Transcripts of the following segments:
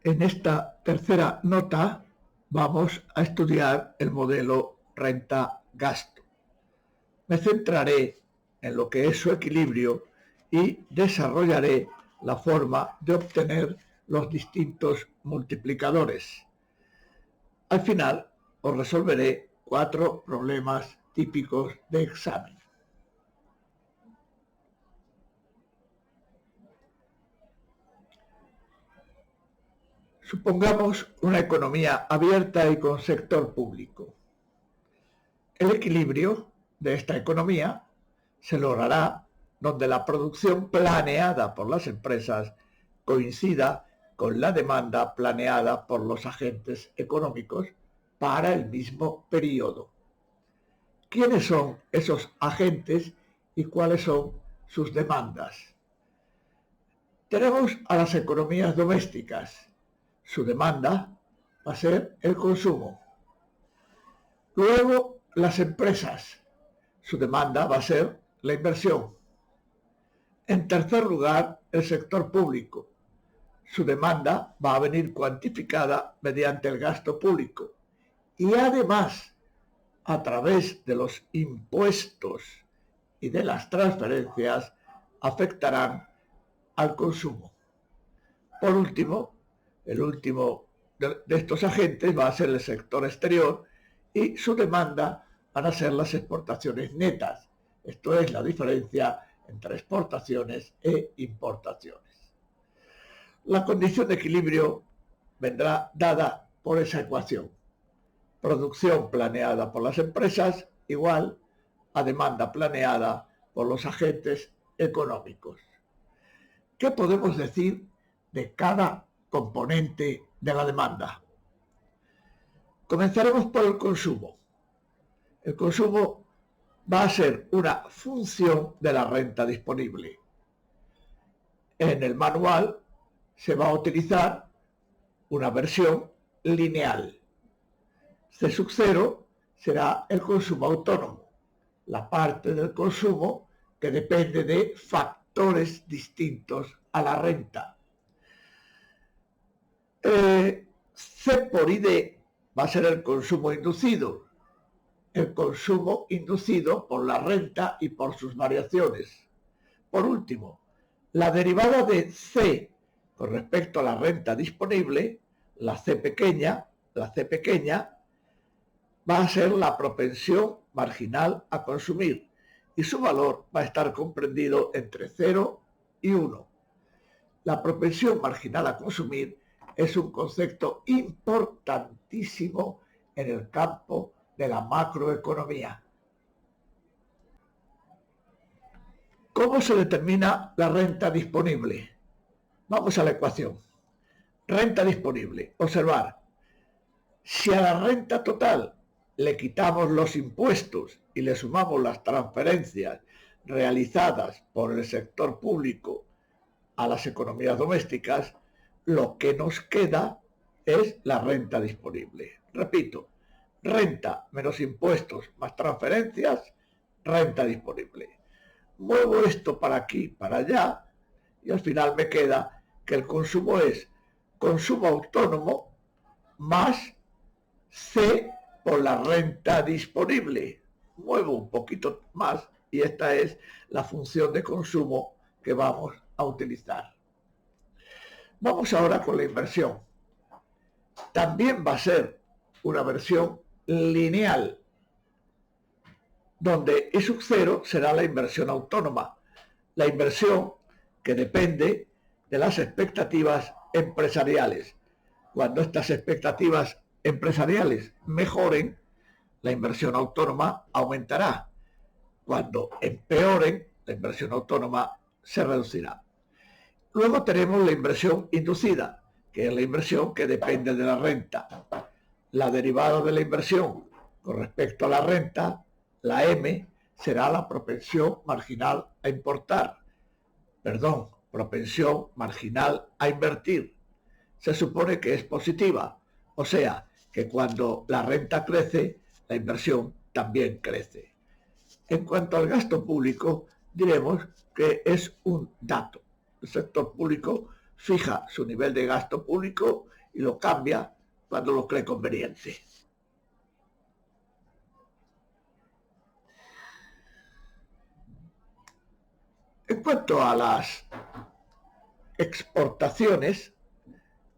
En esta tercera nota vamos a estudiar el modelo renta-gasto. Me centraré en lo que es su equilibrio y desarrollaré la forma de obtener los distintos multiplicadores. Al final os resolveré 4 problemas típicos de examen. Supongamos una economía abierta y con sector público. El equilibrio de esta economía se logrará donde la producción planeada por las empresas coincida con la demanda planeada por los agentes económicos para el mismo periodo. ¿Quiénes son esos agentes y cuáles son sus demandas? Tenemos a las economías domésticas. Su demanda va a ser el consumo. Luego, las empresas. Su demanda va a ser la inversión. En tercer lugar, el sector público. Su demanda va a venir cuantificada mediante el gasto público. Y además, a través de los impuestos y de las transferencias, afectarán al consumo. Por último, el último de estos agentes va a ser el sector exterior y su demanda van a ser las exportaciones netas. Esto es la diferencia entre exportaciones e importaciones. La condición de equilibrio vendrá dada por esa ecuación. Producción planeada por las empresas igual a demanda planeada por los agentes económicos. ¿Qué podemos decir de cada componente de la demanda? Comenzaremos por el consumo. El consumo va a ser una función de la renta disponible. En el manual se va a utilizar una versión lineal. C sub 0 será el consumo autónomo, la parte del consumo que depende de factores distintos a la renta. C por ID va a ser el consumo inducido por la renta y por sus variaciones. Por último, la derivada de C con respecto a la renta disponible, la C pequeña, va a ser la propensión marginal a consumir y su valor va a estar comprendido entre 0 y 1. La propensión marginal a consumir es un concepto importantísimo en el campo de la macroeconomía. ¿Cómo se determina la renta disponible? Vamos a la ecuación. Renta disponible. Observar. Si a la renta total le quitamos los impuestos y le sumamos las transferencias realizadas por el sector público a las economías domésticas, lo que nos queda es la renta disponible. Repito, renta menos impuestos más transferencias, renta disponible. Muevo esto para aquí, para allá, y al final me queda que el consumo es consumo autónomo más C por la renta disponible. Muevo un poquito más y esta es la función de consumo que vamos a utilizar. Vamos ahora con la inversión. También va a ser una versión lineal, donde E sub 0 será la inversión autónoma, la inversión que depende de las expectativas empresariales. Cuando estas expectativas empresariales mejoren, la inversión autónoma aumentará. Cuando empeoren, la inversión autónoma se reducirá. Luego tenemos la inversión inducida, que es la inversión que depende de la renta. La derivada de la inversión con respecto a la renta, la M, será la propensión marginal a propensión marginal a invertir. Se supone que es positiva, o sea, que cuando la renta crece, la inversión también crece. En cuanto al gasto público, diremos que es un dato. El sector público fija su nivel de gasto público y lo cambia cuando lo cree conveniente. En cuanto a las exportaciones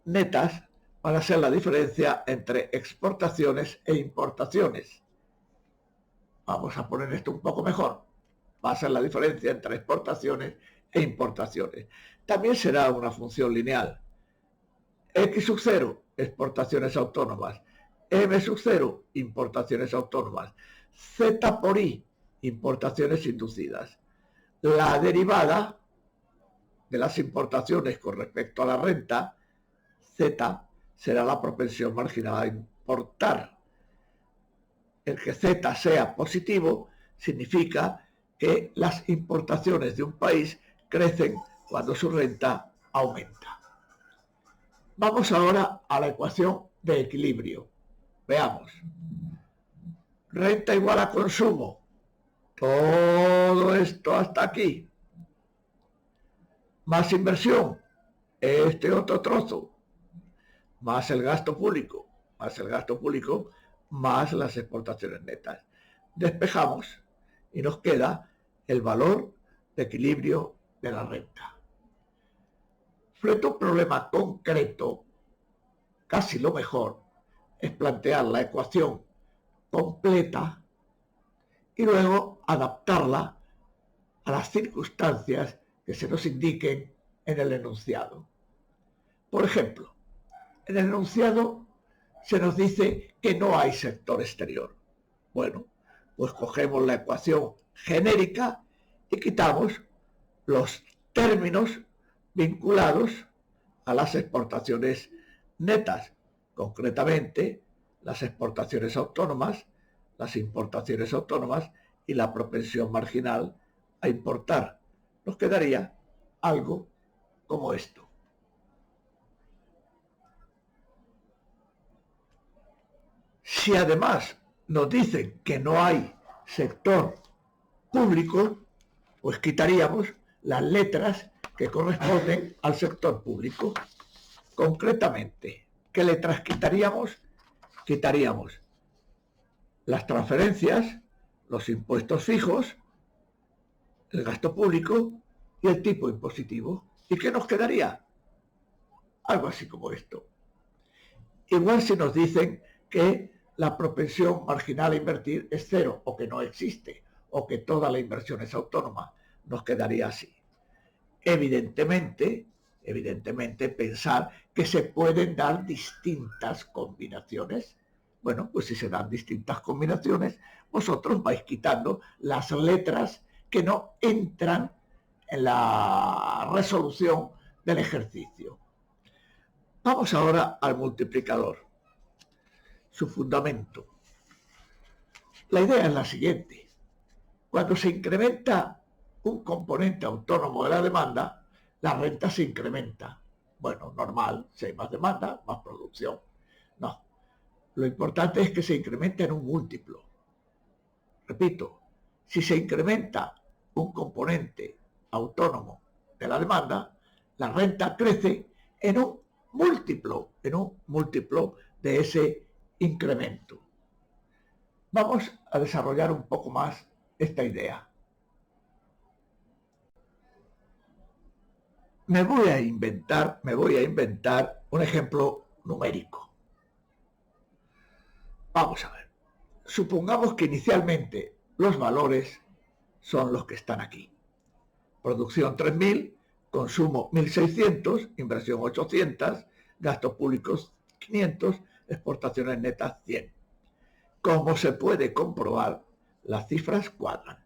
netas, van a ser la diferencia entre exportaciones e importaciones. Vamos a poner esto un poco mejor. Va a ser la diferencia entre exportaciones e importaciones. También será una función lineal. X sub 0, exportaciones autónomas. M sub 0, importaciones autónomas. Z por I, importaciones inducidas. La derivada de las importaciones con respecto a la renta, Z, será la propensión marginal a importar. El que Z sea positivo significa que las importaciones de un país crecen cuando su renta aumenta. Vamos ahora a la ecuación de equilibrio. Veamos. Renta igual a consumo. Todo esto hasta aquí. Más inversión. Este otro trozo. Más el gasto público. Más el gasto público. Más las exportaciones netas. Despejamos y nos queda el valor de equilibrio de la renta. Frente a un problema concreto, casi lo mejor es plantear la ecuación completa y luego adaptarla a las circunstancias que se nos indiquen en el enunciado. Por ejemplo, en el enunciado se nos dice que no hay sector exterior. Bueno, pues cogemos la ecuación genérica y quitamos los términos vinculados a las exportaciones netas, concretamente las exportaciones autónomas, las importaciones autónomas y la propensión marginal a importar. Nos quedaría algo como esto. Si además nos dicen que no hay sector público, pues quitaríamos las letras que corresponden al sector público. Concretamente, ¿qué letras quitaríamos? Quitaríamos las transferencias, los impuestos fijos, el gasto público y el tipo impositivo. ¿Y qué nos quedaría? Algo así como esto. Igual si nos dicen que la propensión marginal a invertir es cero o que no existe o que toda la inversión es autónoma, nos quedaría así. Evidentemente, pensar que se pueden dar distintas combinaciones. Bueno, pues si se dan distintas combinaciones, vosotros vais quitando las letras que no entran en la resolución del ejercicio. Vamos ahora al multiplicador, su fundamento. La idea es la siguiente. Cuando se incrementa un componente autónomo de la demanda, la renta se incrementa. Bueno, normal, si hay más demanda, más producción. No, lo importante es que se incrementa en un múltiplo. Repito, si se incrementa un componente autónomo de la demanda, la renta crece en un múltiplo de ese incremento. Vamos a desarrollar un poco más esta idea. Me voy a inventar un ejemplo numérico. Vamos a ver. Supongamos que inicialmente los valores son los que están aquí. Producción 3.000, consumo 1.600, inversión 800, gastos públicos 500, exportaciones netas 100. Como se puede comprobar, las cifras cuadran.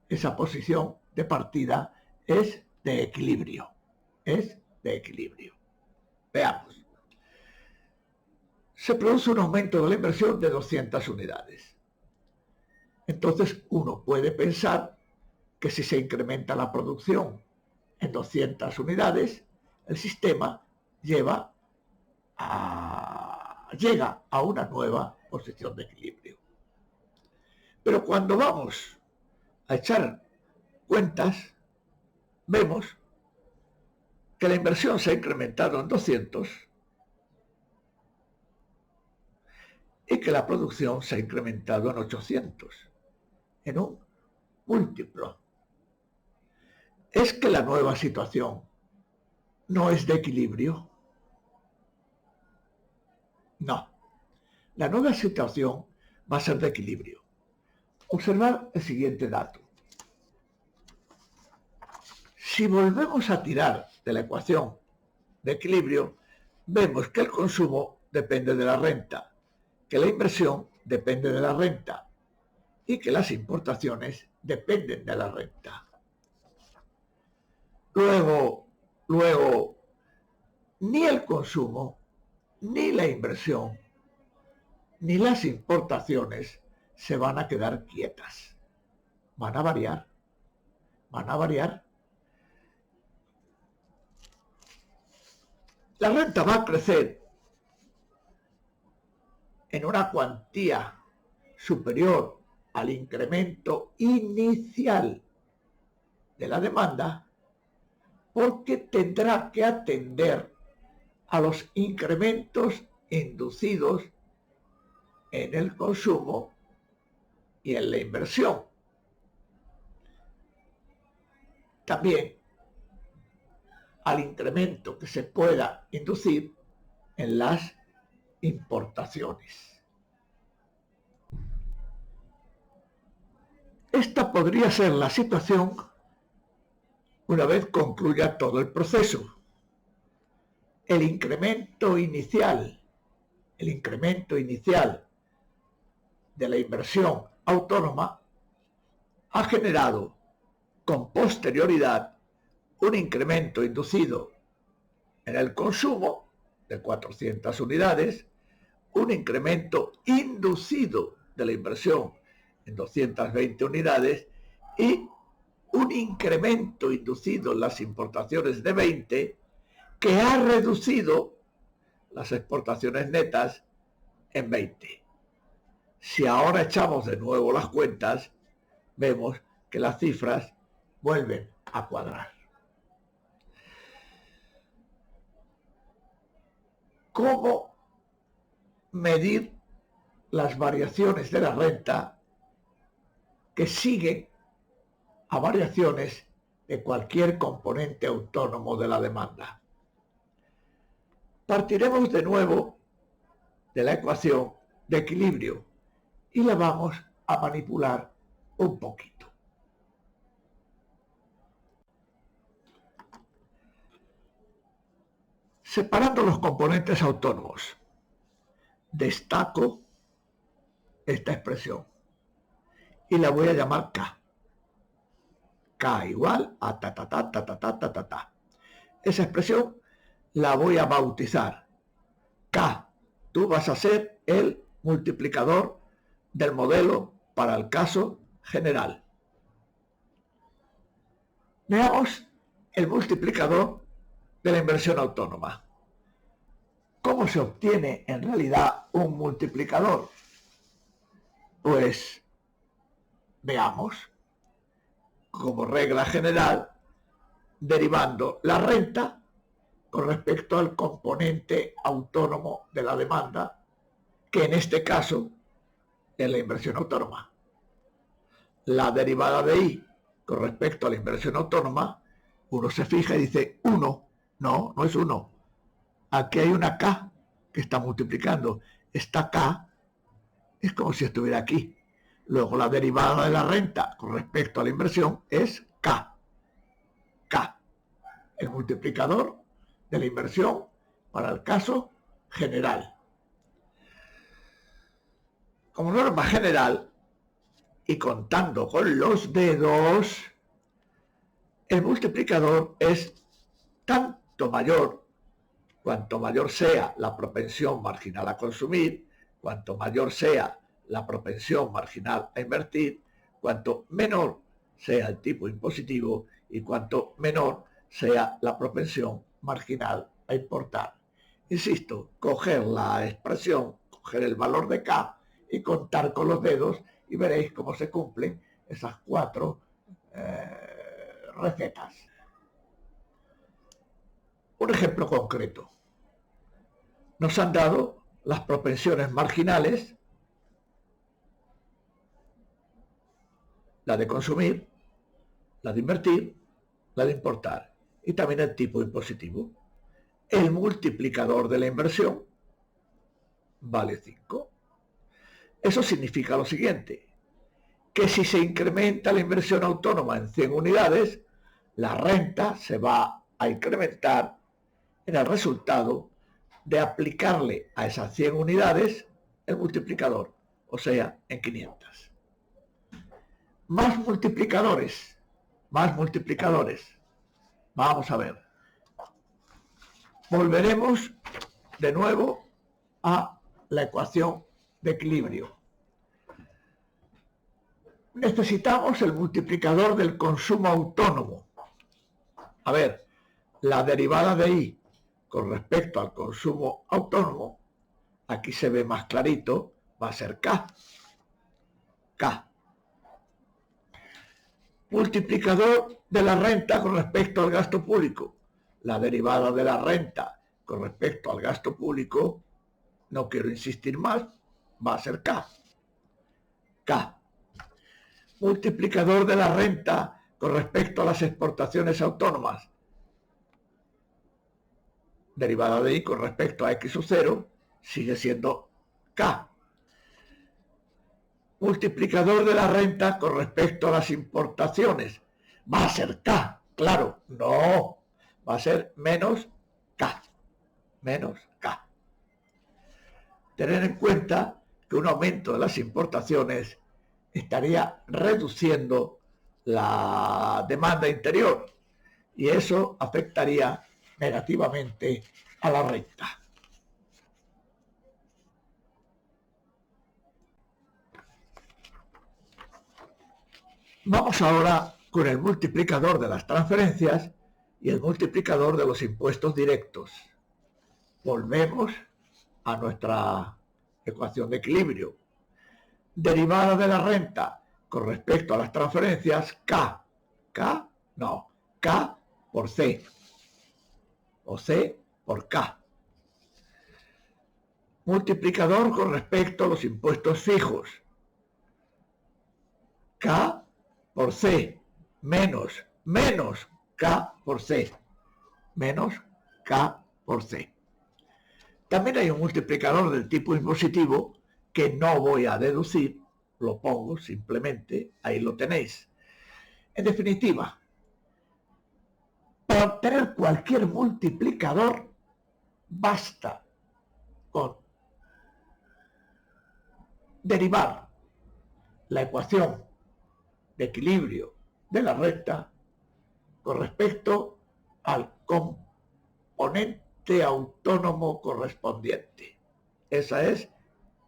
Esa posición de partida es de equilibrio. Veamos. Se produce un aumento de la inversión de 200 unidades. Entonces uno puede pensar que si se incrementa la producción en 200 unidades, el sistema llega a una nueva posición de equilibrio. Pero cuando vamos a echar cuentas, vemos que la inversión se ha incrementado en 200 y que la producción se ha incrementado en 800, en un múltiplo. ¿Es que la nueva situación no es de equilibrio? No. La nueva situación va a ser de equilibrio. Observad el siguiente dato. Si volvemos a tirar de la ecuación de equilibrio, vemos que el consumo depende de la renta, que la inversión depende de la renta y que las importaciones dependen de la renta. Luego, ni el consumo, ni la inversión, ni las importaciones se van a quedar quietas. Van a variar. La renta va a crecer en una cuantía superior al incremento inicial de la demanda porque tendrá que atender a los incrementos inducidos en el consumo y en la inversión. También al incremento que se pueda inducir en las importaciones. Esta podría ser la situación una vez concluya todo el proceso. El incremento inicial de la inversión autónoma ha generado con posterioridad un incremento inducido en el consumo de 400 unidades, un incremento inducido de la inversión en 220 unidades y un incremento inducido en las importaciones de 20 que ha reducido las exportaciones netas en 20. Si ahora echamos de nuevo las cuentas, vemos que las cifras vuelven a cuadrar. ¿Cómo medir las variaciones de la renta que siguen a variaciones de cualquier componente autónomo de la demanda? Partiremos de nuevo de la ecuación de equilibrio y la vamos a manipular un poquito. Separando los componentes autónomos, destaco esta expresión y la voy a llamar K. K igual a ta ta ta ta ta ta ta ta ta. Esa expresión la voy a bautizar K. Tú vas a ser el multiplicador del modelo para el caso general. Veamos el multiplicador de la inversión autónoma. ¿Cómo se obtiene en realidad un multiplicador? Pues veamos, como regla general, derivando la renta con respecto al componente autónomo de la demanda, que en este caso es la inversión autónoma. La derivada de I con respecto a la inversión autónoma, uno se fija y dice 1. No, no es 1. Aquí hay una K que está multiplicando. Esta K es como si estuviera aquí. Luego la derivada de la renta con respecto a la inversión es K. K, el multiplicador de la inversión para el caso general. Como norma general, y contando con los dedos, el multiplicador es tanto mayor cuanto mayor sea la propensión marginal a consumir, cuanto mayor sea la propensión marginal a invertir, cuanto menor sea el tipo impositivo y cuanto menor sea la propensión marginal a importar. Insisto, coger la expresión, coger el valor de K y contar con los dedos y veréis cómo se cumplen esas 4 recetas. Un ejemplo concreto. Nos han dado las propensiones marginales, la de consumir, la de invertir, la de importar y también el tipo impositivo. El multiplicador de la inversión vale 5. Eso significa lo siguiente, que si se incrementa la inversión autónoma en 100 unidades, la renta se va a incrementar en el resultado de aplicarle a esas 100 unidades el multiplicador, o sea, en 500. Más multiplicadores, más multiplicadores. Vamos a ver. Volveremos de nuevo a la ecuación de equilibrio. Necesitamos el multiplicador del consumo autónomo. A ver, la derivada de I con respecto al consumo autónomo, aquí se ve más clarito, va a ser K. K. Multiplicador de la renta con respecto al gasto público. La derivada de la renta con respecto al gasto público, no quiero insistir más, va a ser K. K. Multiplicador de la renta con respecto a las exportaciones autónomas. Derivada de I con respecto a X sub 0 sigue siendo K. Multiplicador de la renta con respecto a las importaciones. Va a ser K, claro, no, va a ser menos K, menos K. Tener en cuenta que un aumento de las importaciones estaría reduciendo la demanda interior y eso afectaría negativamente a la renta. Vamos ahora con el multiplicador de las transferencias y el multiplicador de los impuestos directos. Volvemos a nuestra ecuación de equilibrio. Derivada de la renta con respecto a las transferencias, K. K, no, K por C. O C por K. Multiplicador con respecto a los impuestos fijos. K por C menos K por C. Menos K por C. También hay un multiplicador del tipo impositivo que no voy a deducir, lo pongo simplemente, ahí lo tenéis. En definitiva, para obtener cualquier multiplicador basta con derivar la ecuación de equilibrio de la renta con respecto al componente autónomo correspondiente. Esa es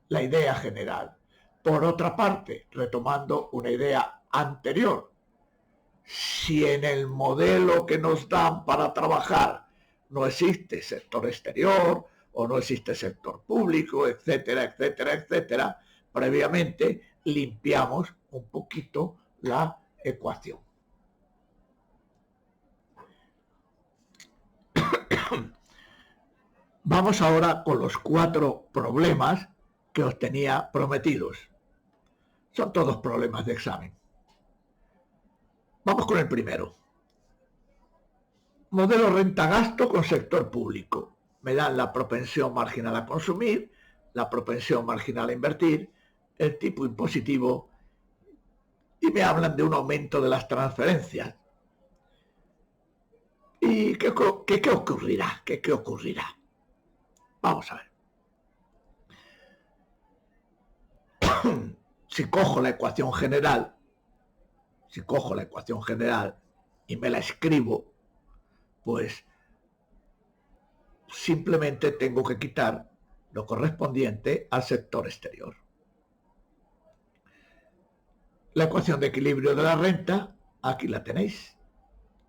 la idea general. Por otra parte, retomando una idea anterior, si en el modelo que nos dan para trabajar no existe sector exterior o no existe sector público, etcétera, etcétera, etcétera, previamente limpiamos un poquito la ecuación. Vamos ahora con los 4 problemas que os tenía prometidos. Son todos problemas de examen. Vamos con el primero. Modelo renta-gasto con sector público. Me dan la propensión marginal a consumir, la propensión marginal a invertir, el tipo impositivo y me hablan de un aumento de las transferencias. ¿Y qué ocurrirá? ¿Qué ocurrirá? Vamos a ver. Si cojo la ecuación general, y me la escribo, pues simplemente tengo que quitar lo correspondiente al sector exterior. La ecuación de equilibrio de la renta, aquí la tenéis.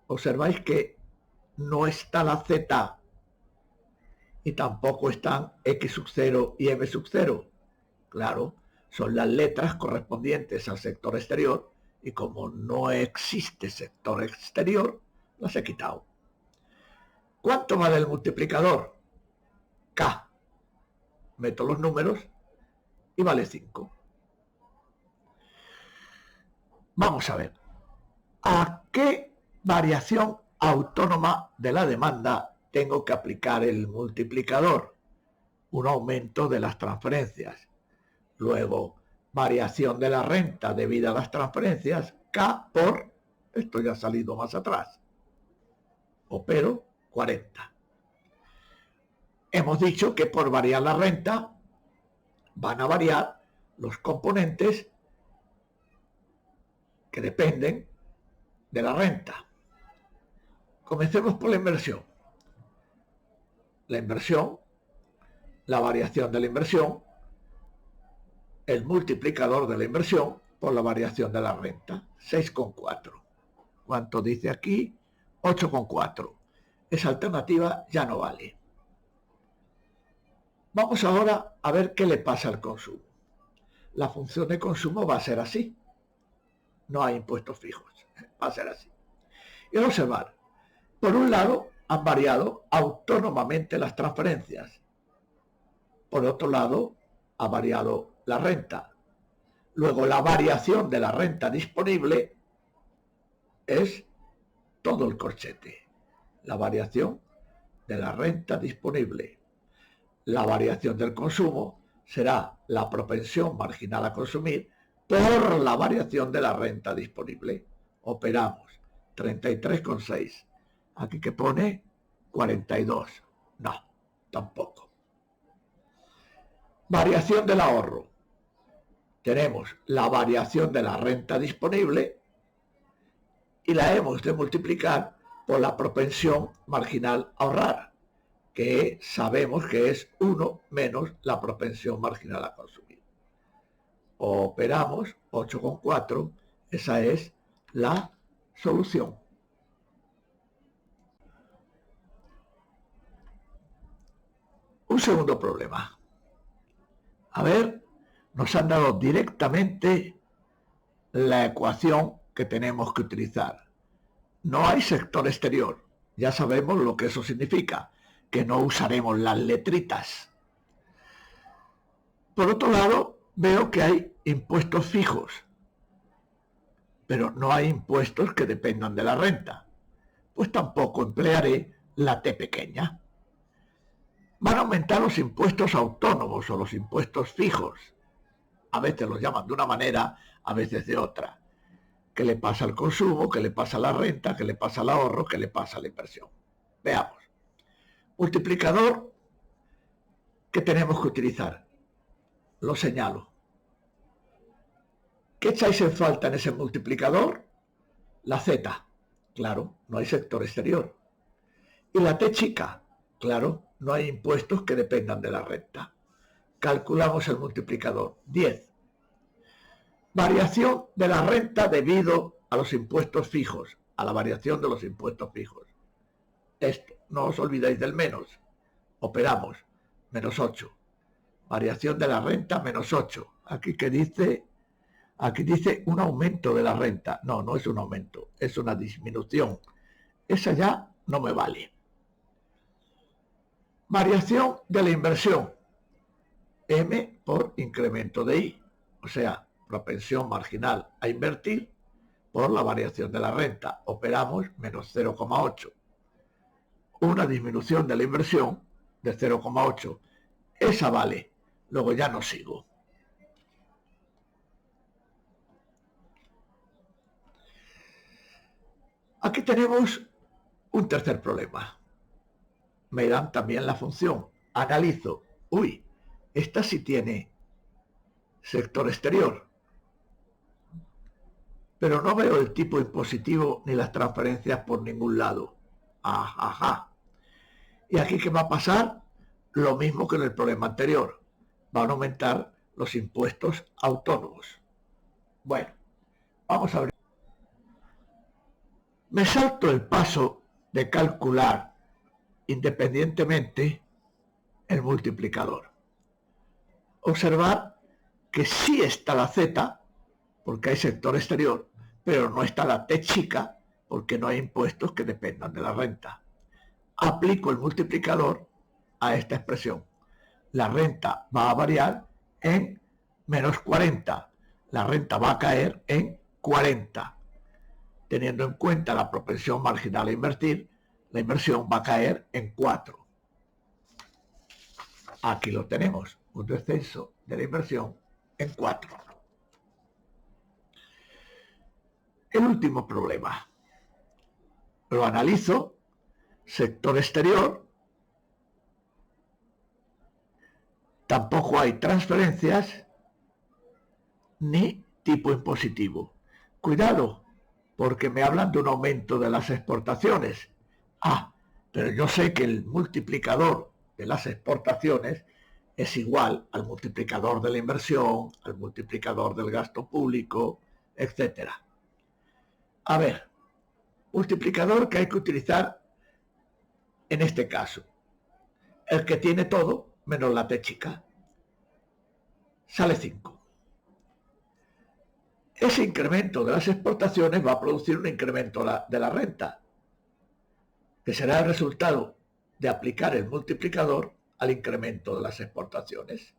Observáis que no está la Z y tampoco están X sub 0 y M sub 0. Claro, son las letras correspondientes al sector exterior y como no existe sector exterior, las he quitado. ¿Cuánto vale el multiplicador? K. Meto los números y vale 5. Vamos a ver. ¿A qué variación autónoma de la demanda tengo que aplicar el multiplicador? Un aumento de las transferencias. Luego, variación de la renta debida a las transferencias, K por, esto ya ha salido más atrás, opero 40. Hemos dicho que por variar la renta van a variar los componentes que dependen de la renta. Comencemos por la inversión. La inversión, la variación de la inversión, el multiplicador de la inversión por la variación de la renta, 6,4. ¿Cuánto dice aquí? 8,4. Esa alternativa ya no vale. Vamos ahora a ver qué le pasa al consumo. La función de consumo va a ser así. No hay impuestos fijos. Va a ser así. Y observar. Por un lado, han variado autónomamente las transferencias. Por otro lado, ha variado la renta. Luego, la variación de la renta disponible es todo el corchete. La variación de la renta disponible. La variación del consumo será la propensión marginal a consumir por la variación de la renta disponible. Operamos 33,6. Aquí que pone 42. No, tampoco. Variación del ahorro. Tenemos la variación de la renta disponible y la hemos de multiplicar por la propensión marginal a ahorrar, que sabemos que es 1 menos la propensión marginal a consumir. Operamos 8,4. Esa es la solución. Un segundo problema. A ver, nos han dado directamente la ecuación que tenemos que utilizar. No hay sector exterior. Ya sabemos lo que eso significa, que no usaremos las letritas. Por otro lado, veo que hay impuestos fijos, pero no hay impuestos que dependan de la renta. Pues tampoco emplearé la T pequeña. Van a aumentar los impuestos autónomos o los impuestos fijos. A veces los llaman de una manera, a veces de otra. ¿Qué le pasa al consumo? ¿Qué le pasa a la renta? ¿Qué le pasa al ahorro? ¿Qué le pasa a la inversión? Veamos. Multiplicador que tenemos que utilizar. Lo señalo. ¿Qué echáis en falta en ese multiplicador? La Z. Claro, no hay sector exterior. Y la T chica. Claro, no hay impuestos que dependan de la renta. Calculamos el multiplicador. 10. Variación de la renta debido a los impuestos fijos, a la variación de los impuestos fijos. Esto, no os olvidéis del menos. Operamos, menos 8. Variación de la renta, menos 8. Aquí que dice, aquí dice un aumento de la renta. No, no es un aumento, es una disminución. Esa ya no me vale. Variación de la inversión. M por incremento de I. O sea, propensión marginal a invertir por la variación de la renta. Operamos menos 0,8. Una disminución de la inversión de 0,8. Esa vale. Luego ya no sigo. Aquí tenemos un tercer problema. Me dan también la función. Analizo. Uy, esta sí tiene sector exterior. Pero no veo el tipo impositivo ni las transferencias por ningún lado. Ajá. ¿Y aquí qué va a pasar? Lo mismo que en el problema anterior. Van a aumentar los impuestos autónomos. Bueno, vamos a ver. Me salto el paso de calcular independientemente el multiplicador. Observar que sí está la Z, porque hay sector exterior, pero no está la T chica, porque no hay impuestos que dependan de la renta. aplico el multiplicador a esta expresión. La renta va a variar en menos 40. La renta va a caer en 40. Teniendo en cuenta la propensión marginal a invertir, la inversión va a caer en 4. Aquí lo tenemos, un descenso de la inversión en 4. El último problema. Lo analizo, sector exterior, tampoco hay transferencias ni tipo impositivo. Cuidado, porque me hablan de un aumento de las exportaciones. Pero yo sé que el multiplicador de las exportaciones es igual al multiplicador de la inversión, al multiplicador del gasto público, etc. A ver, multiplicador que hay que utilizar en este caso. El que tiene todo menos la T chica. Sale 5. Ese incremento de las exportaciones va a producir un incremento de la renta, que será el resultado de aplicar el multiplicador al incremento de las exportaciones.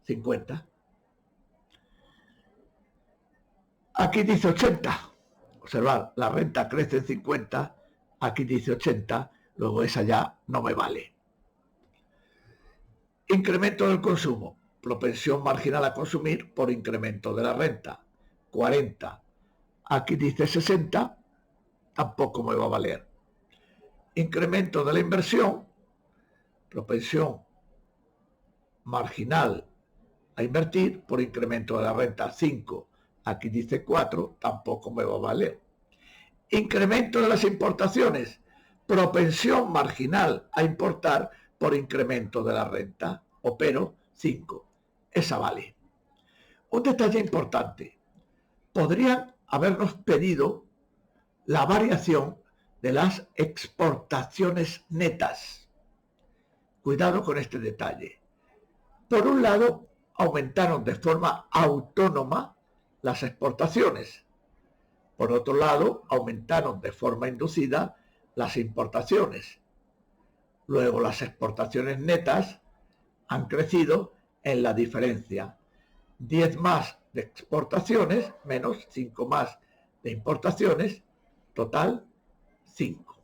50. Aquí dice 80. Observad, la renta crece en 50, aquí dice 80, luego esa ya no me vale. Incremento del consumo, propensión marginal a consumir por incremento de la renta. 40. Aquí dice 60, tampoco me va a valer. Incremento de la inversión, propensión marginal a invertir por incremento de la renta. 5. Aquí dice 4, tampoco me va a valer. Incremento de las importaciones, propensión marginal a importar por incremento de la renta. Opero 5. Esa vale. Un detalle importante. Podrían habernos pedido la variación de las exportaciones netas. Cuidado con este detalle. Por un lado, aumentaron de forma autónoma las exportaciones. Por otro lado, aumentaron de forma inducida las importaciones. Luego, las exportaciones netas han crecido en la diferencia. 10 más de exportaciones menos 5 más de importaciones, total 5.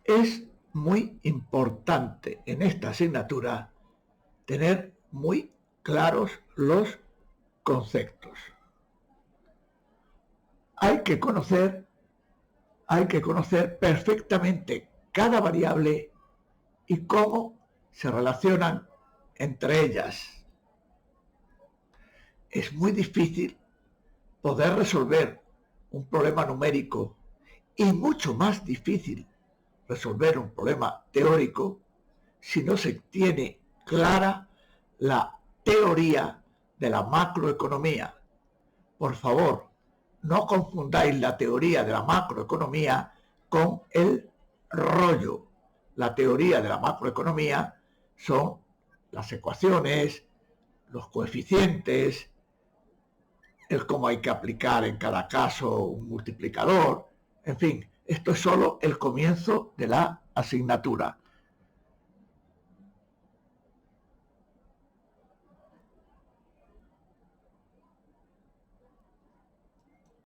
Es muy importante en esta asignatura tener muy claros los conceptos. Hay que conocer perfectamente cada variable y cómo se relacionan entre ellas. Es muy difícil poder resolver un problema numérico y mucho más difícil resolver un problema teórico si no se tiene clara la teoría de la macroeconomía. Por favor, no confundáis la teoría de la macroeconomía con el rollo. La teoría de la macroeconomía son las ecuaciones, los coeficientes, el cómo hay que aplicar en cada caso un multiplicador. En fin, esto es solo el comienzo de la asignatura.